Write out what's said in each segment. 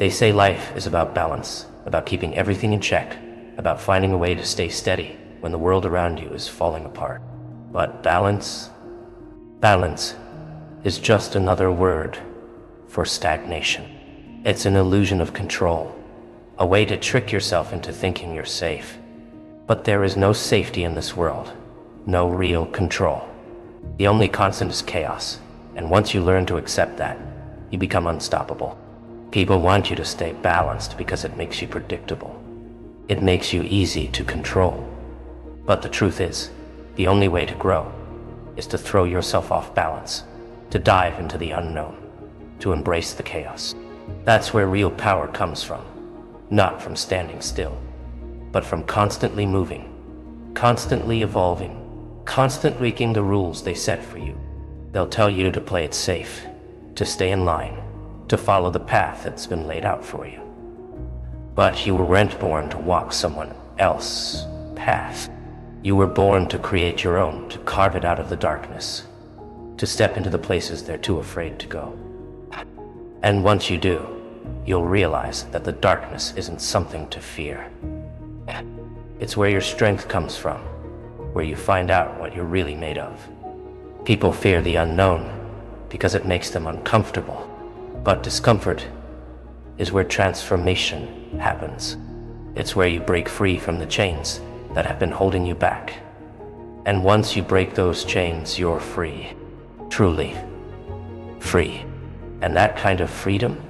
They say life is about balance, about keeping everything in check, about finding a way to stay steady when the world around you is falling apart. But balance is just another word for stagnation. It's an illusion of control, a way to trick yourself into thinking you're safe. But there is no safety in this world, no real control. The only constant is chaos, and once you learn to accept that, you become unstoppable. People want you to stay balanced because it makes you predictable. It makes you easy to control. But the truth is, the only way to grow is to throw yourself off balance, to dive into the unknown, to embrace the chaos. That's where real power comes from, not from standing still, but from constantly moving, constantly evolving, constantly breaking the rules they set for you. They'll tell you to play it safe, to stay in line, to follow the path that's been laid out for you. But you weren't born to walk someone else's path. You were born to create your own, to carve it out of the darkness, to step into the places they're too afraid to go. And once you do, you'll realize that the darkness isn't something to fear. It's where your strength comes from, where you find out what you're really made of. People fear the unknown because it makes them uncomfortable. But discomfort is where transformation happens. It's where you break free from the chains that have been holding you back. And once you break those chains, you're free. Truly free. And that kind of freedom,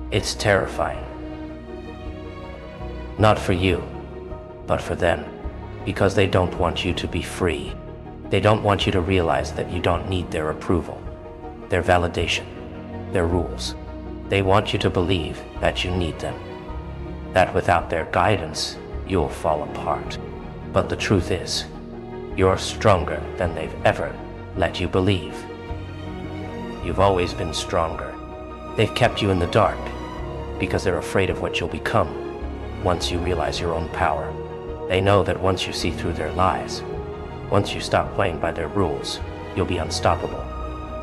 it's terrifying. Not for you, but for them. Because they don't want you to be free. They don't want you to realize that you don't need their approval, their validation, their rules. They want you to believe that you need them, that without their guidance, you'll fall apart. But the truth is, you're stronger than they've ever let you believe. You've always been stronger. They've kept you in the dark because they're afraid of what you'll become once you realize your own power. They know that once you see through their lies, once you stop playing by their rules, you'll be unstoppable.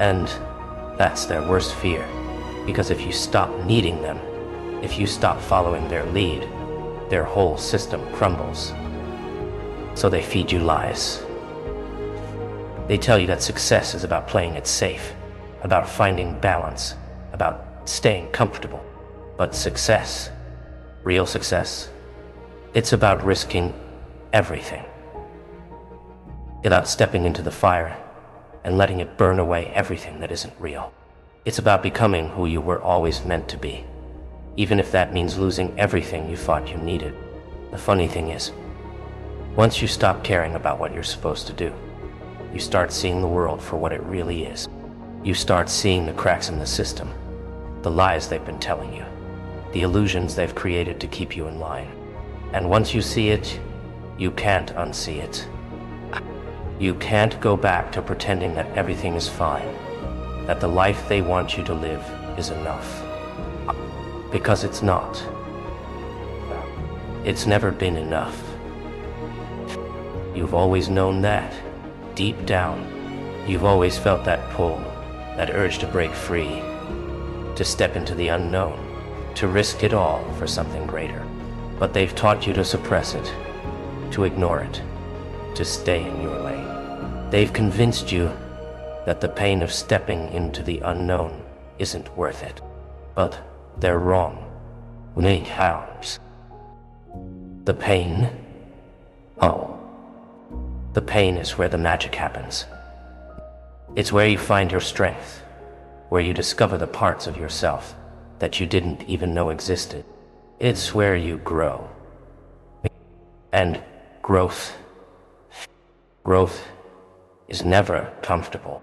And that's their worst fear, because if you stop needing them, if you stop following their lead, their whole system crumbles. So they feed you lies. They tell you that success is about playing it safe, about finding balance, about staying comfortable. But success, real success, it's about risking everything. About stepping into the fire and letting it burn away everything that isn't real. It's about becoming who you were always meant to be, even if that means losing everything you thought you needed. The funny thing is, once you stop caring about what you're supposed to do, you start seeing the world for what it really is. You start seeing the cracks in the system, the lies they've been telling you, the illusions they've created to keep you in line. And once you see it, you can't unsee it. You can't go back to pretending that everything is fine, that the life they want you to live is enough. Because it's not. It's never been enough. You've always known that, deep down. You've always felt that pull, that urge to break free, to step into the unknown, to risk it all for something greater. But they've taught you to suppress it, to ignore it, to stay in your lane. They've convinced you that the pain of stepping into the unknown isn't worth it. But they're wrong. The pain? Oh. The pain is where the magic happens. It's where you find your strength, where you discover the parts of yourself that you didn't even know existed. It's where you grow. And growth is never comfortable.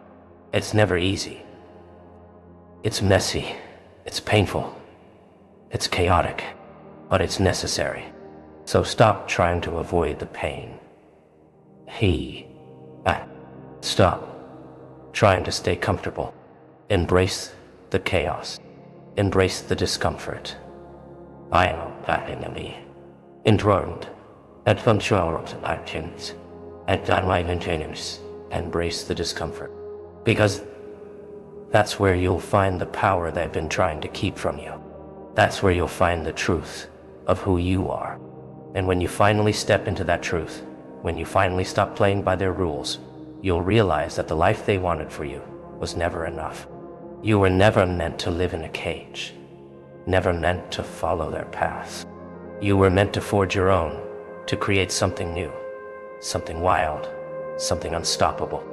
It's never easy. It's messy. It's painful. It's chaotic. But it's necessary. So stop trying to avoid the pain. Stop trying to stay comfortable. Embrace the chaos. Embrace the discomfort. I am that enemy. Enthroned. Adventure of actions. And that my maintenance. Embrace the discomfort. Because that's where you'll find the power they've been trying to keep from you. That's where you'll find the truth of who you are. And when you finally step into that truth, when you finally stop playing by their rules, you'll realize that the life they wanted for you was never enough. You were never meant to live in a cage, never meant to follow their paths. You were meant to forge your own, to create something new, something wild, something unstoppable.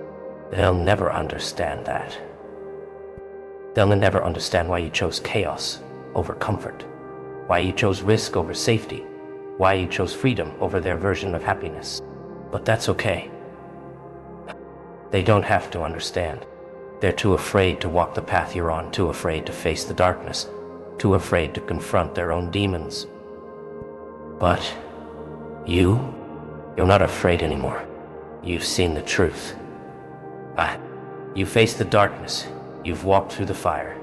They'll never understand that. They'll never understand why you chose chaos over comfort, why you chose risk over safety, why you chose freedom over their version of happiness. But that's okay. They don't have to understand. They're too afraid to walk the path you're on, too afraid to face the darkness, too afraid to confront their own demons. But you're not afraid anymore. You've seen the truth. You faced the darkness, you've walked through the fire,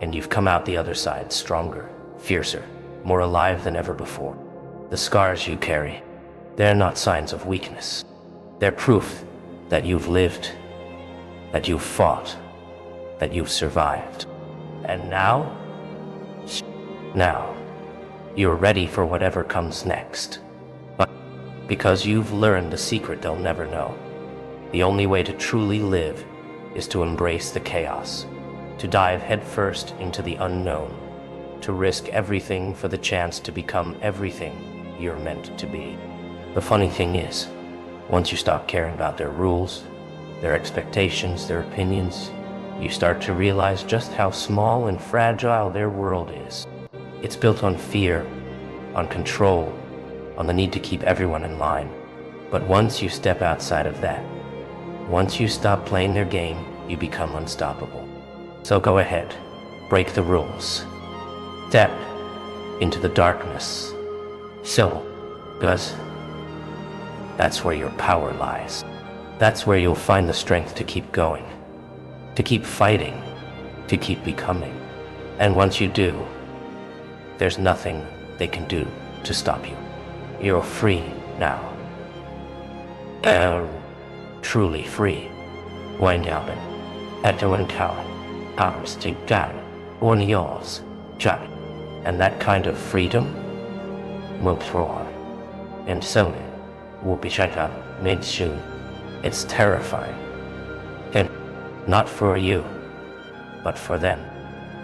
and you've come out the other side stronger, fiercer, more alive than ever before. The scars you carry, they're not signs of weakness. They're proof that you've lived, that you've fought, that you've survived. And now, you're ready for whatever comes next. But because you've learned the secret they'll never know. The only way to truly live is to embrace the chaos, to dive headfirst into the unknown, to risk everything for the chance to become everything you're meant to be. The funny thing is, once you stop caring about their rules, their expectations, their opinions, you start to realize just how small and fragile their world is. It's built on fear, on control, on the need to keep everyone in line. But once you step outside of that, once you stop playing their game, you become unstoppable. So go ahead, break the rules. Step into the darkness. Because that's where your power lies. That's where you'll find the strength to keep going, to keep fighting, to keep becoming. And once you do, there's nothing they can do to stop you. You're free now. Truly free. Weingaben. Etowenkauen. Armstigdan. Ornios. Jut. And that kind of freedom will throw. And so will be checked out mid soon. It's terrifying. And not for you, but for them.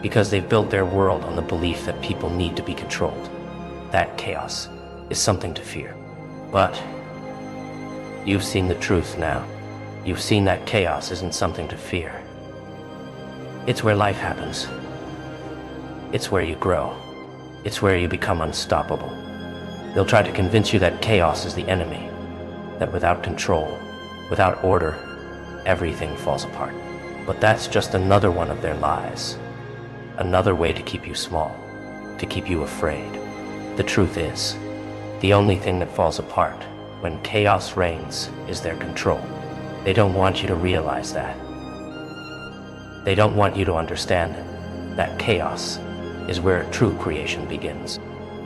Because they've built their world on the belief that people need to be controlled. That chaos is something to fear. But you've seen the truth now. You've seen that chaos isn't something to fear. It's where life happens. It's where you grow. It's where you become unstoppable. They'll try to convince you that chaos is the enemy, that without control, without order, everything falls apart. But that's just another one of their lies. Another way to keep you small, to keep you afraid. The truth is, the only thing that falls apart when chaos reigns is their control. They don't want you to realize that. They don't want you to understand that chaos is where true creation begins.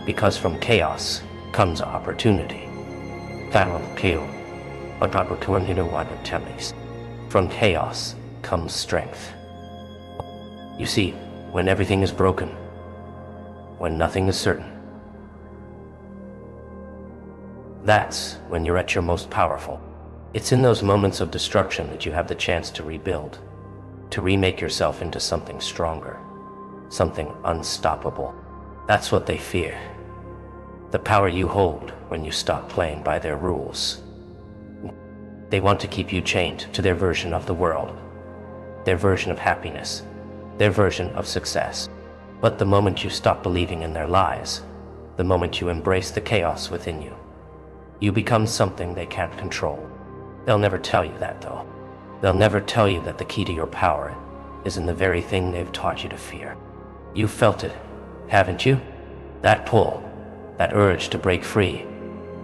Because from chaos comes opportunity. From chaos comes strength. You see, when everything is broken, when nothing is certain, that's when you're at your most powerful. It's in those moments of destruction that you have the chance to rebuild, to remake yourself into something stronger, something unstoppable. That's what they fear. The power you hold when you stop playing by their rules. They want to keep you chained to their version of the world, their version of happiness, their version of success. But the moment you stop believing in their lies, the moment you embrace the chaos within you, you become something they can't control. They'll never tell you that, though. They'll never tell you that the key to your power is in the very thing they've taught you to fear. You've felt it, haven't you? That pull, that urge to break free,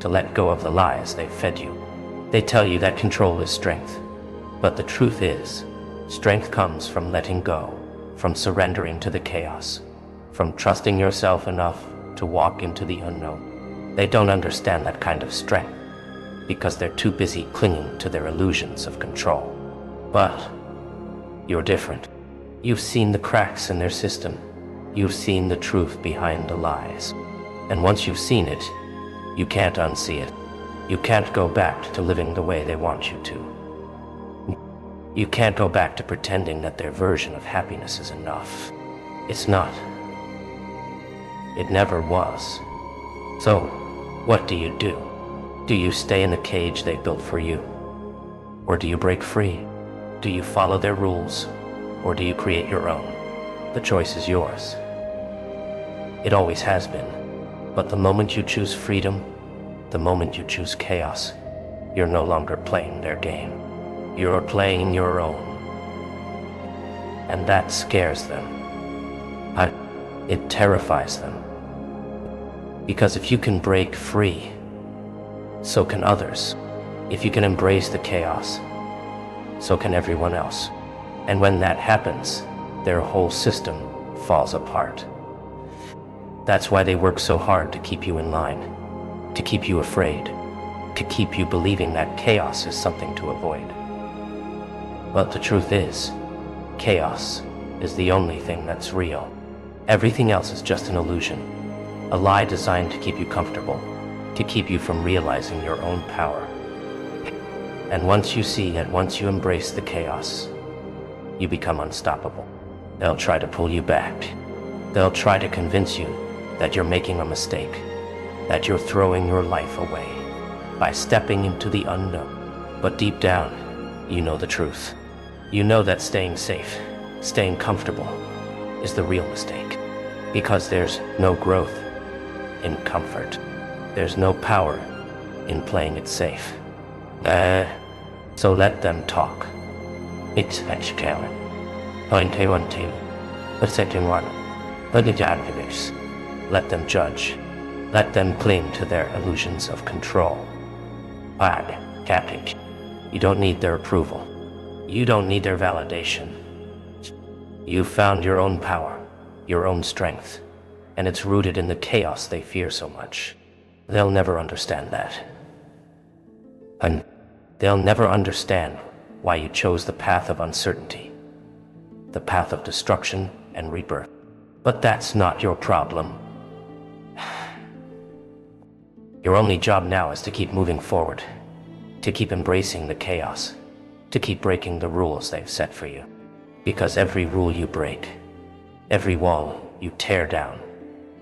to let go of the lies they've fed you. They tell you that control is strength. But the truth is, strength comes from letting go, from surrendering to the chaos, from trusting yourself enough to walk into the unknown. They don't understand that kind of strength, because they're too busy clinging to their illusions of control. But you're different. You've seen the cracks in their system. You've seen the truth behind the lies. And once you've seen it, you can't unsee it. You can't go back to living the way they want you to. You can't go back to pretending that their version of happiness is enough. It's not. It never was. So, what do you do? Do you stay in the cage they built for you? Or do you break free? Do you follow their rules? Or do you create your own? The choice is yours. It always has been. But the moment you choose freedom, the moment you choose chaos, you're no longer playing their game. You're playing your own. And that scares them. It terrifies them. Because if you can break free, so can others. If you can embrace the chaos, so can everyone else. And when that happens, their whole system falls apart. That's why they work so hard to keep you in line, to keep you afraid, to keep you believing that chaos is something to avoid. But the truth is, chaos is the only thing that's real. Everything else is just an illusion, a lie designed to keep you comfortable, to keep you from realizing your own power. And once you see and once you embrace the chaos, you become unstoppable. They'll try to pull you back. They'll try to convince you that you're making a mistake, that you're throwing your life away by stepping into the unknown. But deep down, you know the truth. You know that staying safe, staying comfortable, is the real mistake. Because there's no growth in comfort. There's no power in playing it safe. So let them talk. It's actually point to one team. Let's set in one. Let the advocates. Let them judge. Let them cling to their illusions of control. Captain, you don't need their approval. You don't need their validation. You've found your own power, your own strength, and it's rooted in the chaos they fear so much. They'll never understand that. And they'll never understand why you chose the path of uncertainty, the path of destruction and rebirth. But that's not your problem. Your only job now is to keep moving forward, to keep embracing the chaos, to keep breaking the rules they've set for you. Because every rule you break, every wall you tear down,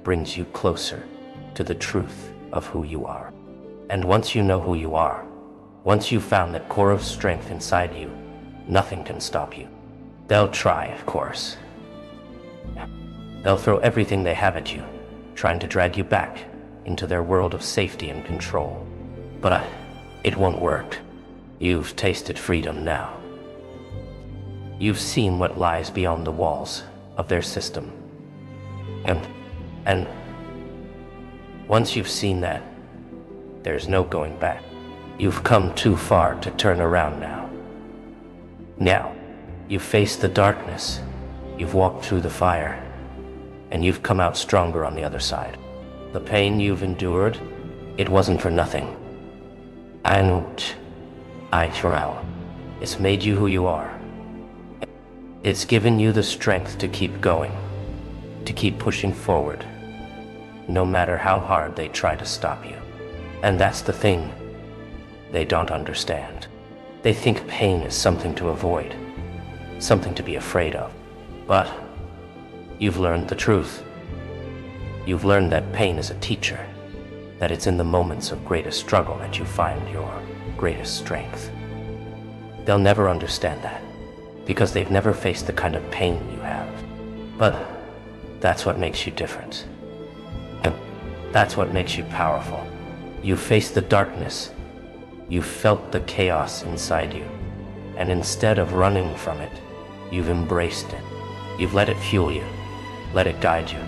brings you closer to the truth of who you are. And once you know who you are, once you've found that core of strength inside you, nothing can stop you. They'll try, of course. They'll throw everything they have at you, trying to drag you back into their world of safety and control. But it won't work. You've tasted freedom now. You've seen what lies beyond the walls of their system. And once you've seen that, there's no going back. You've come too far to turn around now. Now, you've faced the darkness, you've walked through the fire, and you've come out stronger on the other side. The pain you've endured, it wasn't for nothing. It's made you who you are. It's given you the strength to keep going, to keep pushing forward, no matter how hard they try to stop you. And that's the thing they don't understand. They think pain is something to avoid, something to be afraid of. But you've learned the truth. You've learned that pain is a teacher, that it's in the moments of greatest struggle that you find your greatest strength. They'll never understand that, because they've never faced the kind of pain you have. But that's what makes you different. And that's what makes you powerful. You've faced the darkness. You've felt the chaos inside you. And instead of running from it, you've embraced it. You've let it fuel you, let it guide you.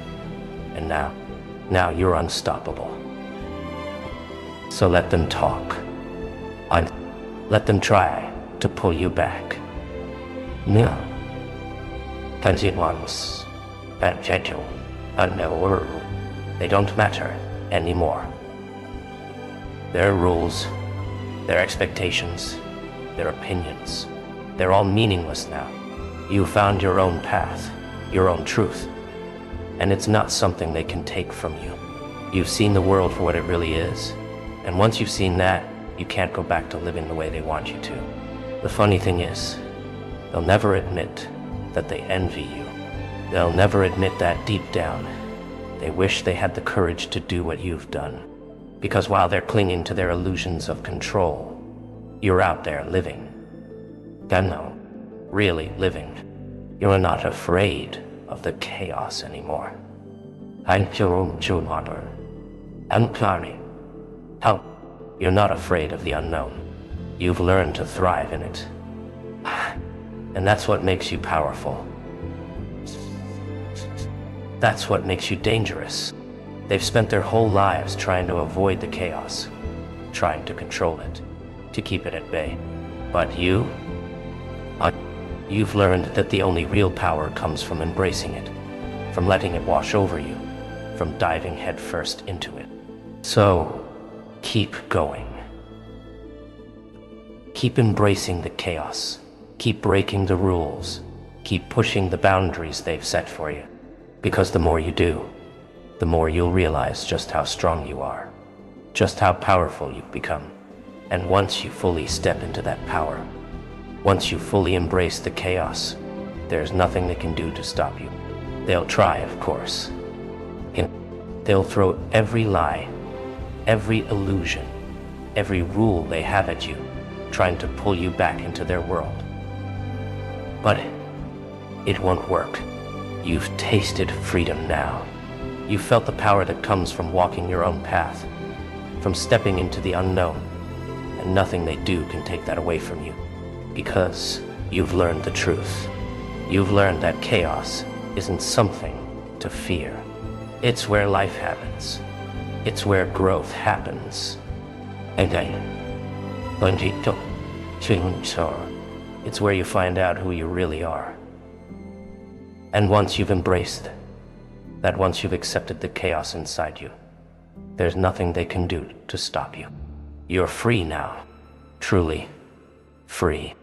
And now you're unstoppable. So let them talk. Let them try to pull you back. No. Once, they don't matter anymore. Their rules, their expectations, their opinions, they're all meaningless now. You found your own path, your own truth. and it's not something they can take from you. You've seen the world for what it really is, and once you've seen that, you can't go back to living the way they want you to. The funny thing is, they'll never admit that they envy you. They'll never admit that deep down, they wish they had the courage to do what you've done. Because while they're clinging to their illusions of control, you're out there living. No, really living. You're not afraid of the chaos anymore. How? You're not afraid of the unknown. You've learned to thrive in it. And that's what makes you powerful. That's what makes you dangerous. They've spent their whole lives trying to avoid the chaos, trying to control it, to keep it at bay. But you've learned that the only real power comes from embracing it, from letting it wash over you, from diving headfirst into it. So, keep going. Keep embracing the chaos. Keep breaking the rules. Keep pushing the boundaries they've set for you. Because the more you do, the more you'll realize just how strong you are, just how powerful you've become. And once you fully step into that power, once you fully embrace the chaos, there's nothing they can do to stop you. They'll try, of course. They'll throw every lie, every illusion, every rule they have at you, trying to pull you back into their world. But it won't work. You've tasted freedom now. You've felt the power that comes from walking your own path, from stepping into the unknown, and nothing they do can take that away from you. Because you've learned the truth. You've learned that chaos isn't something to fear. It's where life happens. It's where growth happens. It's where you find out who you really are. And once you've embraced that, once you've accepted the chaos inside you, there's nothing they can do to stop you. You're free now. Truly free.